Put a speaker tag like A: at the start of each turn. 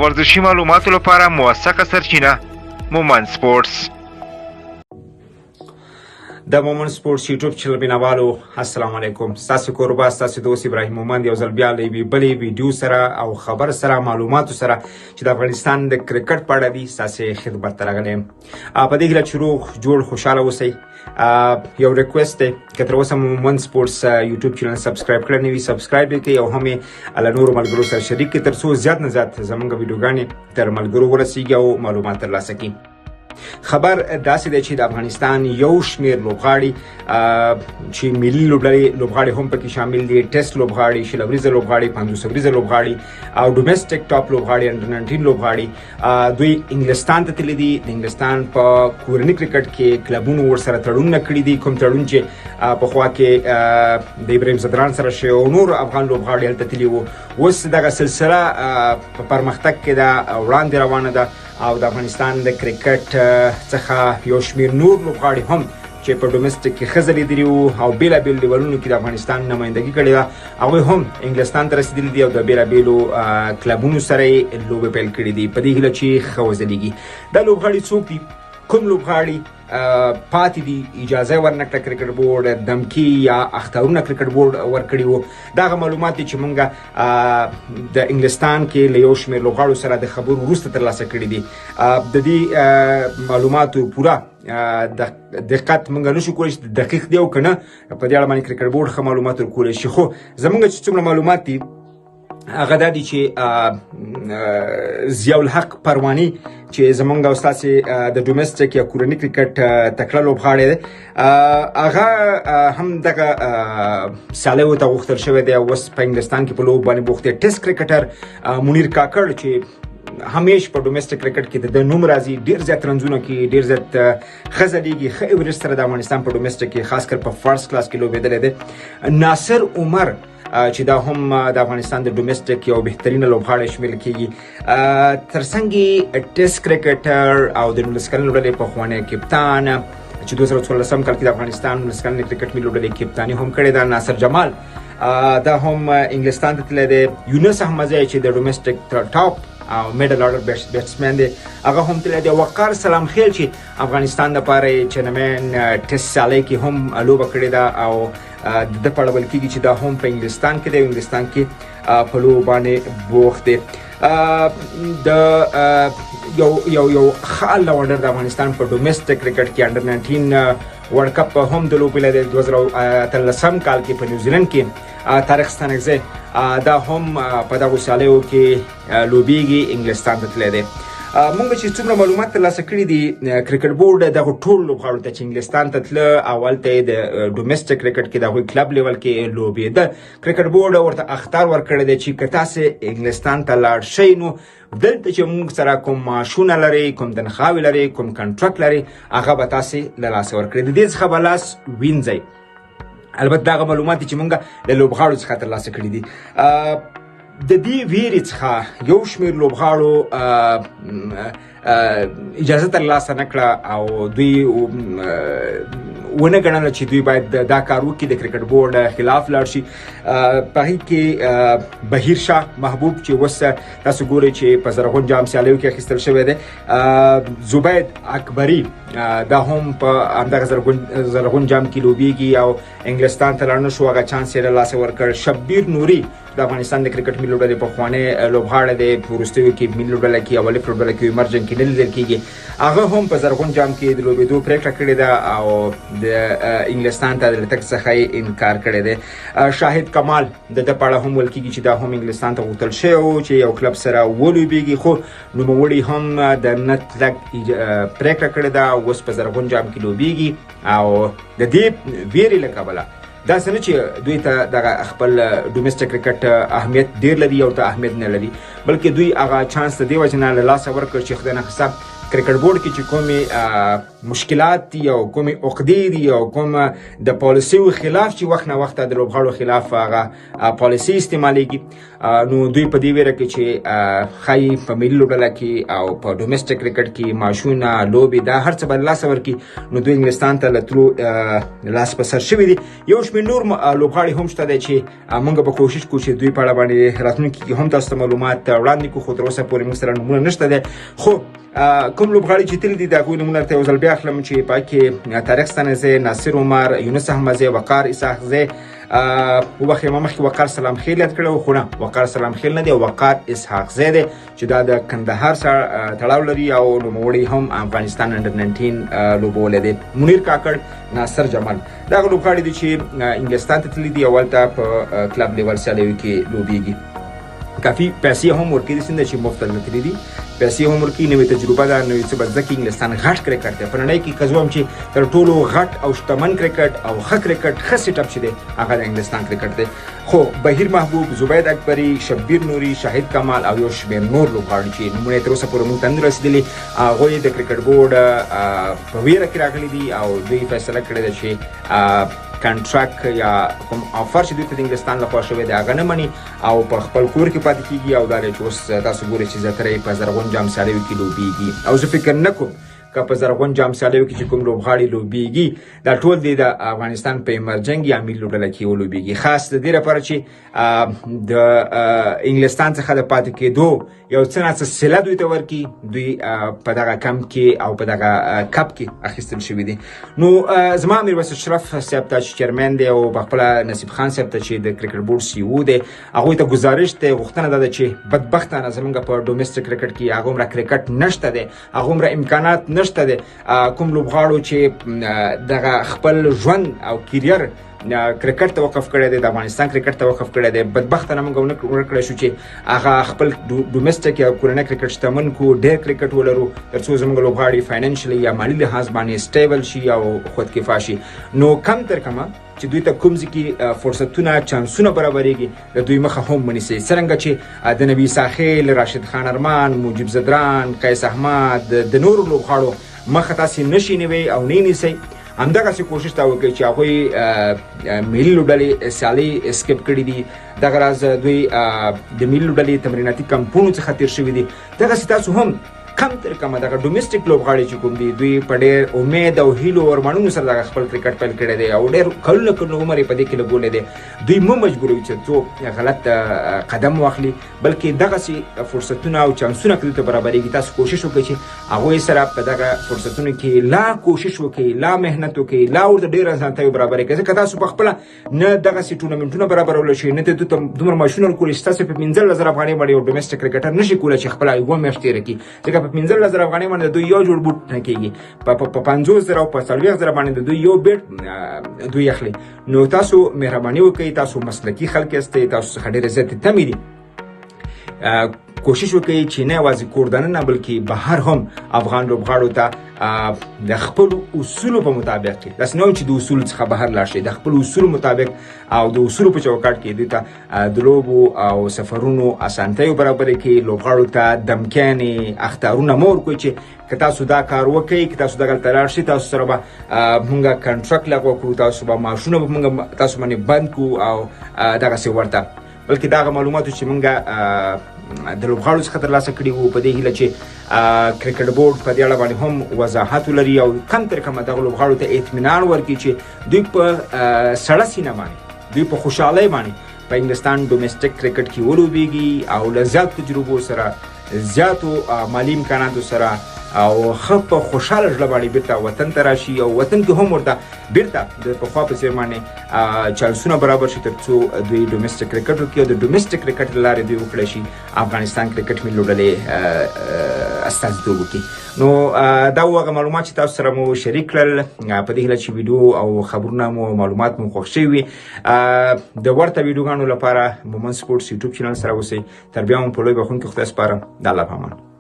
A: ورزشي معلوماتو لپاره موثقه سرچینه مومن سپورتس.
B: د مومن سپورتس یوټیوب چینل بینوالو السلام علیکم. ستاسو کوربه ستاسو دوست ابراهیم مومند یو ځل بیا له یوې بلې ویډیو سره او خبر سره معلوماتو سره چې د افغانستان د کرکټ په اړه دي ستاسو خدمت ته راغلی یم. په دې هیله چې روغ جوړ خوشحاله اوسئ. یو ریکوست دی که تر اوسه مومن سپورتس یوټیوب چینل سبسکرایب کړی نه وي سبسکرایب یې کړئ او هم یې له نورو ملګرو سره شریک کړئ تر څو زیات نه زیات زموږ ویډیوګانې تر ملګرو ورسیږي او معلومات ترلاسه کړي. خبر داسې دی چې د افغانستان یو شمیر لوبغاړي چې ملي لوبغاړي هم پکې شامل دي، ټیسټ لوبغاړي، شل ورځې لوبغاړي، 50 ورځې لوبغاړي او ډومېسټک ټاپ لوبغاړي انډر 19 لوبغاړي دوی انګلستان ته تللي دي. د انګلستان په کورني کرکټ کې کلبونو ورسره تړونونه کړي دي، کوم تړون چې پخوا کې د ابراهیم ځدران سره شوی او نور افغان لوبغاړي هلته تللي وو. اوس دغه سلسله په پرمختګ کې ده، وړاندې روانه ده او د افغانستان د کرکټ څخه یو شمیر نور لوبغاړي هم چې په ډومېسټک کې ښه ځلېدلي وو او بېلابېل ډیولونو کې د افغانستان نمایندګي کړې ده، هغوی هم انګلستان ته رسېدلي دي او د بېلابېلو کلبونو سره یې لوبې پیل کړي دي په دې هیله چې ښه وځلېږي. دا لوبغاړي څوک دي؟ کوم لوبغاړي پاتې دي اجازه ورنکړه کرکټ بورډ، دمکي یا اختارونه کرکټ بورډ ورکړي وو؟ دغه معلومات چې موږ د انګلستان کې له یو شمېر لوبغاړو سره د خبرو وروسته ترلاسه کړي دي. د دې معلوماتو پوره دقت موږ نشو کولی چې دقیق دی او که نه په دې اړه باندې کرکټ بورډ ښه معلومات ورکولی شي، خو زموږ چې څومره معلومات دي هغه دا دي چې ضیاء الحق پرواني چې زمونږ او ستاسې د ډومېسټک یا کورني کرکټ تکړه لوبغاړی دی، هغه هم دغه سیالۍ ورته غوښتل شوی دی او اوس په انګلستان کې په لوبو باندې بوخت دی. ټیسټ کرکټر منیر کاکړ چې همیش په ډومېسټک کرکټ کې د نوم راځي، ډېر زیات رنزونه کوي، ډېر زیات ښه ځلېږي، ښه ایورېج سره د افغانستان په ډومېسټک کې خاص کر په فرست کلاس کې لوبېدلی دی. ناصر عمر چې دا هم د افغانستان د ډومېسټک یو بهترینه لوبغاړی شمیرل کېږي، ترڅنګ ټیسټ کرکټر او د 19 کلنې لوبډلې پخوانی کپتان چې 2014 کال کې د افغانستان 19 کلنې کرکټ ملي لوبډلې کپتاني هم کړې ده. ناصر جمال دا هم انګلستان ته تللی دی. یونس احمدزی چې د ډومېسټک ټاپ او میډل آرډر بیټسمین دی هغه هم تللی دی. وقار سلام خیل چې افغانستان دپاره چینمین ټیسټ سیالۍ کې هم لوبه کړې ده او د په اړه ویل کېږي چې دا هم په انګلستان کې دی او انګلستان کې په لوبو باندې بوخت دی. د یو ښه آلراونډر د افغانستان په ډومېسټک کرکټ کې انډر 19 ورلډ کپ هم د لوبېلی دی 2013 کال کې په نیوزیلند کې. طارق ستانکزی دا هم په دغو سیالیو کې لوبېږي، انګلستان ته تللی دی. مونږ چې څومره معلومات ترلاسه کړي دي کرکټ بورډ دغه ټول لوبغاړو ته چې انګلستان ته تله او هلته یې د ډومېسټک کرکټ کې د هغوی کلب لیول کې لوبېده، کرکټ بورډ ورته اخطار ورکړی دی چې که تاسې انګلستان ته لاړ شئ نو دلته چې موږ سره کوم معاشونه لرئ، کوم تنخواوې لرئ، کوم کنټرکټ لرئ، هغه به تاسې له لاسه ورکړئ، د دې څخه به لاس وینځئ. البته دغه معلومات چې موږ له لوبغاړو څخه ترلاسه کړي دي. د دې ویرې څخه یو شمېر لوبغاړو اجازه ترلاسه نه کړه او دوی ونه ګڼله چې دوی باید دا کار وکړي، د کرکټ بورډ خلاف لاړ شي. په هغې کې بهیر شاه محبوب چې اوس تاسو ګورئ چې په زرغون جام سیالیو کې اخیستل شوی دی، زبید اکبري دا هم په همدغه زرغون جام کې لوبېږي او انګلستان ته لاړ نه شو، هغه چانس یې له لاسه ورکړ. شبیر نوري د افغانستان د کرکټ ملي لوبډلې پخوانی لوبغاړی دی، په وروستیو کې ملي لوبډله کې او الف لوبډله کې ایمرجن کې نه لیدل کېږي، هغه هم په زرغون جام کې د لوبېدو پرېکړه کړې ده او د انګلستان ته د تګ څخه یې انکار کړی دی. شاهد کمال د ده په اړه هم ویل کېږي چې دا هم انګلستان ته غوښتل شوی و چې یو کلب سره ولوبېږي، خو نوموړي هم د نه تګ پرېکړه کړې ده او اوس په زرغون جام کې لوبېږي او د دې ویرې له کبله داسې نه چې دوی ته دغه خپل ډومېسټک کرکټ اهمیت ډېر لري او ته اهمیت نه لري، بلکې دوی هغه چانس د دې وجې نه له لاسه ورکړ چې خدای نخواسته کرکټ بورډ کې چې کومې مشکلات دي او کومې عقدې دي او کوم د پالیسیو خلاف چې وخت نه وخت د لوبغاړو خلاف هغه پالیسي استعمالېږي نو دوی په دې ویره کې چې ښایي په ملي لوبډله کې او په ډومېسټک کرکټ کې معاشونه لوبې دا هر څه به له لاسه ورکړي نو دوی انګلستان ته له تلو لاس په سر شوي دي یو شمېر نور لوبغاړي هم شته دی چې موږ به کوشش کوو چې دوی په اړه باندې راتلونکي کې هم تاسو ته معلومات وړاندې کړو خو تر اوسه پورې موږ سره نومونه نشته دی خو کوم لوبغاړي چې تللي دي د هغوی نومونه ته یو ځل بیا اخلم چې په کې طارق ستانکزی ناصر عمر یونس احمدزی وقار اسحاقزی وبخښئ ما مخکې وقار سلام خیل یاد کړی خو نه وقار سلام خیل نه دی وقار اسحاقزی دی چې دا د کندهار سره تړاو لري او نوموړی هم افغانستان انډر 19 لوبولی دی منیر کاکړ ناصر جمال دغه لوبغاړي دي چې انګلستان ته تللي دي او هلته په کلب لیول سیالیو کې لوبیږي کافي پیسې هم ورکړي دي څنګه چې مفت نه تللي دي پیسې هم ورکړي نوې تجربه ده نوې څه به زده کړي انګلستان غټ کرکټ دی په نړۍ کې که زه وایم چې تر ټولو غټ او شتمن کرکټ او ښه کرکټ ښه سیټ اپ چې دی هغه د انګلستان کرکټ دی خو بهیر محبوب زبید اکبري شبیر نوري شاهد کمال او یو شمېر نور لوبغاړي چې نومونه یې تر اوسه پورې موږ ته نه رسېدلي هغوی د کرکټ بورډ په ویره کې راغلي دي او دوی فیصله کړې ده چې کنټراکټ یا کوم افر چې دوی ته د انګلستان لخوا شوی دی هغه نه مني او په خپل کور کې پاتې کېږي او دا دی چې اوس تاسو ګورئ چې زیاتره یې په زرغون جام سیالیو کې لوبیږي او زه فکر نه کوم که په زرغون جام سیالیو کې چې کوم لوبغاړي لوبیږي دا ټول دی د افغانستان په ایمرجنګ یا ملي لوبډله کې ولوبیږي خاص د دې لپاره چې د انګلستان څخه د پاتې کېدو یو څه نه څه صله دوی ته ورکړي دوی په دغه کمپ کې او په دغه کپ کې اخیستل شوي دي نو زما میرویس اشرف صاحب ته چې چیرمن دی او پخپله نصیب خان صاحب ته چې د کرکټ بورډ سی او دی هغوی ته ګزارش دی غوښتنه دا ده چې بدبختانه زموږ په ډومېسټک کرکټ کې هغومره کرکټ نشته دی هغومره امکانات نشته دی کوم لوبغاړو چې دغه خپل ژوند او کیریر کرکټ ته وقف کړی دی د افغانستان کرکټ ته وقف کړی دی بدبختانه موږ ورکړی شو چې هغه خپل ډومېسټک یا کورنی کرکټ شتمن کو ډېر کرکټ ولرو تر څو زموږ لوبغاړي فاینانشلی یا مالي لحاظ باندې سټیبل شي او خودکفا شي نو کم تر کمه چې دوی ته کوم ځای کې فرصتونه چانسونه برابرېږي د دوی مخه هم ونیسئ څرنګه چې د نبي ساخیل راشد خان ارمان موجب زدران قیس احمد د نورو لوبغاړو مخه تاسې نشئ نیوئ او نه یې نیسئ همدغسې کوشش دا وکړئ چې هغوی ملي لوبډلې سیالۍ اسکیپ کړي دي دغه راز دوی د ملي لوبډلې تمریناتي کمپونو څخه تېر شوي دي دغسې تاسو هم کم تر کمه دغه ډومېسټک لوبغاړي چې کوم دي دوی په ډېر امید او هیلو او ارمانونو سره دغه خپل کرکټ پیل کړی دی او ډېر کلونه عمر یې په دې کې لګولی دی دوی مه مجبوروي چې څوک غلط قدم واخلي بلکې دغسې فرصتونه او چانسونه که دوی ته برابرېږي تاسو کوشش وکړئ چې هغوی سره په دغه فرصتونو کې لا کوشش وکړئ لا محنت وکړئ لا ورته ډېر اسانتیاوې برابرې کړئ ځکه تاسو پخپله نه دغسې ټورنمنټونه برابرولی شئ نه دوی ته دومره معاشونه ورکولی چې تاسو په 15,000 افغانۍ باندې یو ډومېسټک کرکټر نشي کولی چې خپله یوه میاشت تېره کړي ځکه په 15,000 افغانۍ باندې دوی یو جوړ بوټ نه کېږي په 50,000 او په 40,000 باندې دوی یو بیټ دوی اخلي نو تاسو مهرباني وکړئ تاسو مسلکي خلک یاستئ تاسو څخه ډېرې زیاتې تمې دي کوشش وکړئ چې نه یوازې کور دننه بلکې بهر هم افغان لوبغاړو ته د خپلو اصولو په مطابق کې داسې نه چې د اصولو څخه بهر لاړ شئ د خپلو اصولو مطابق او د اصولو په چوکاټ کې دوی ته د لوبو او سفرونو اسانتیاوې برابرې کړي لوبغاړو ته دمکیانې اختارونه مه ورکوئ چې که تاسو دا کار وکړئ که تاسو دغلته لاړ شئ تاسو سره به مونږ کنټراکټ لغوه کړو تاسو به معاشونه به مونږ تاسو باندې بند کړو او دغسې ورته بلکې دا هغه معلوماتو چې مونږ د لوبغاړو څخه ترلاسه کړي وو په دې هیله چې کرکټ بورډ په دې اړه باندې هم وضاحت ولري او کم تر کمه دغه لوبغاړو ته اطمینان ورکړي چې دوی په سړه سینه باندې دوی په خوشحالۍ باندې په انګلستان ډومېسټک کرکټ کې ولوبیږي او له زیاتو تجربو سره زیاتو مالي امکاناتو سره او ښه په خوشحاله زړه باندې بیرته وطن ته راشي او وطن کې هم ورته بیرته د پخوا په څېر باندې چانسونه برابر شي تر څو دوی ډومېسټک کرکټ وکړي او د ډومېسټک کرکټ له لارې دوی وکړی شي افغانستان کرکټ ملي لوبډلې استازیتوب وکړي نو دا هغه معلومات چې تاسو سره مو شریک کړل په دې هیله چې ویډیو او خبرونه مو معلومات مو خوښ شوي وي د ورته ویډیوګانو لپاره مومن سپورټس یوټیوب چینل سره اوسئ تر بیا مو په لوی بخښونکي خدای سپارم د الله په امان